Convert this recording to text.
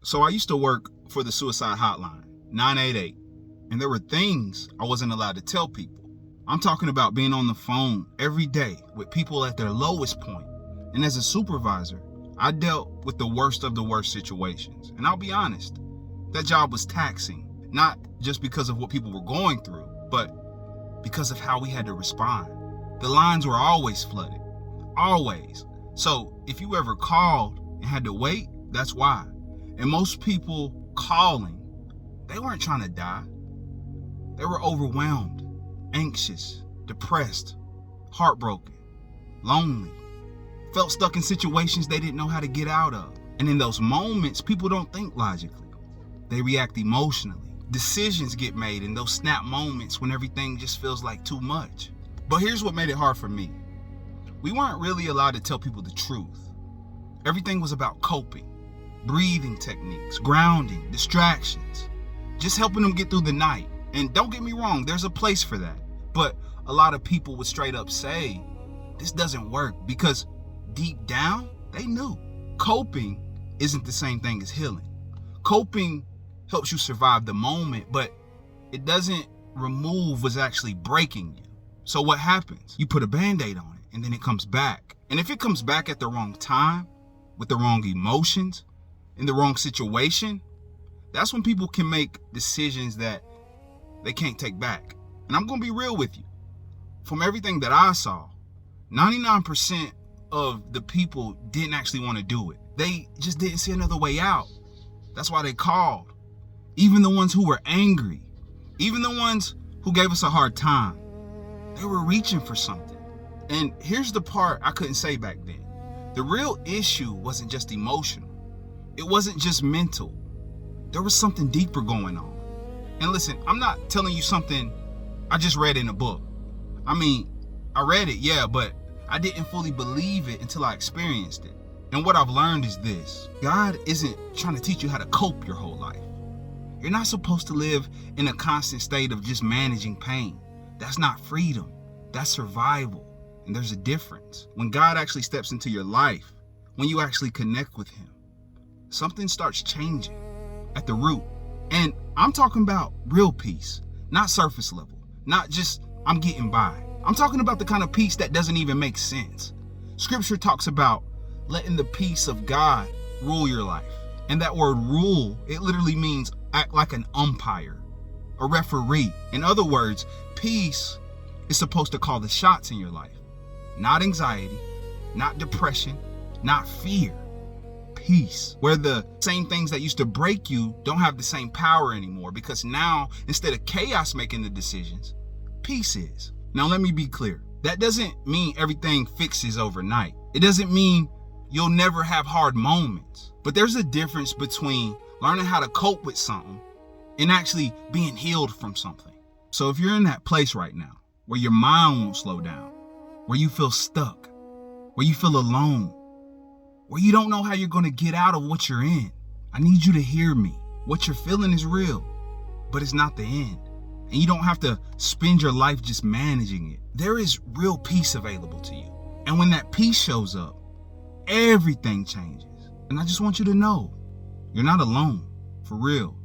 So I used to work for the suicide hotline, 988, and there were things I wasn't allowed to tell people. I'm talking about being on the phone every day with people at their lowest point. And as a supervisor, I dealt with the worst of the worst situations. And I'll be honest, that job was taxing, not just because of what people were going through, but because of how we had to respond. The lines were always flooded, always. So if you ever called and had to wait, that's why. And most people calling, they weren't trying to die. They were overwhelmed, anxious, depressed, heartbroken, lonely, felt stuck in situations they didn't know how to get out of. And in those moments, people don't think logically. They react emotionally. Decisions get made in those snap moments when everything just feels like too much. But here's what made it hard for me. We weren't really allowed to tell people the truth. Everything was about coping. Breathing techniques, grounding, distractions, just helping them get through the night. And don't get me wrong, there's a place for that. But a lot of people would straight up say, this doesn't work, because deep down, they knew. Coping isn't the same thing as healing. Coping helps you survive the moment, but it doesn't remove what's actually breaking you. So what happens? You put a Band-Aid on it, and then it comes back. And if it comes back at the wrong time, with the wrong emotions, in the wrong situation, that's when people can make decisions that they can't take back. And I'm going to be real with you. From everything that I saw, 99% of the people didn't actually want to do it. They just didn't see another way out. That's why they called. Even the ones who were angry, even the ones who gave us a hard time, they were reaching for something. And here's the part I couldn't say back then. The real issue wasn't just emotional. It wasn't just mental. There was something deeper going on. And listen, I'm not telling you something I just read in a book. I mean, I read it, yeah, but I didn't fully believe it until I experienced it. And what I've learned is this: God isn't trying to teach you how to cope your whole life. You're not supposed to live in a constant state of just managing pain. That's not freedom. That's survival. And there's a difference. When God actually steps into your life, when you actually connect with Him, something starts changing at the root. And I'm talking about real peace, not surface level, not just I'm getting by. I'm talking about the kind of peace that doesn't even make sense. Scripture talks about letting the peace of God rule your life. And that word rule, it literally means act like an umpire, a referee. In other words, peace is supposed to call the shots in your life. Not anxiety, not depression, not fear. Peace, where the same things that used to break you don't have the same power anymore, because now, instead of chaos making the decisions, peace is. Now let me be clear. That doesn't mean everything fixes overnight. It doesn't mean you'll never have hard moments. But there's a difference between learning how to cope with something and actually being healed from something. So if you're in that place right now where your mind won't slow down, where you feel stuck, where you feel alone, where you don't know how you're going to get out of what you're in, I need you to hear me. What you're feeling is real, but it's not the end. And you don't have to spend your life just managing it. There is real peace available to you. And when that peace shows up, everything changes. And I just want you to know, you're not alone, for real.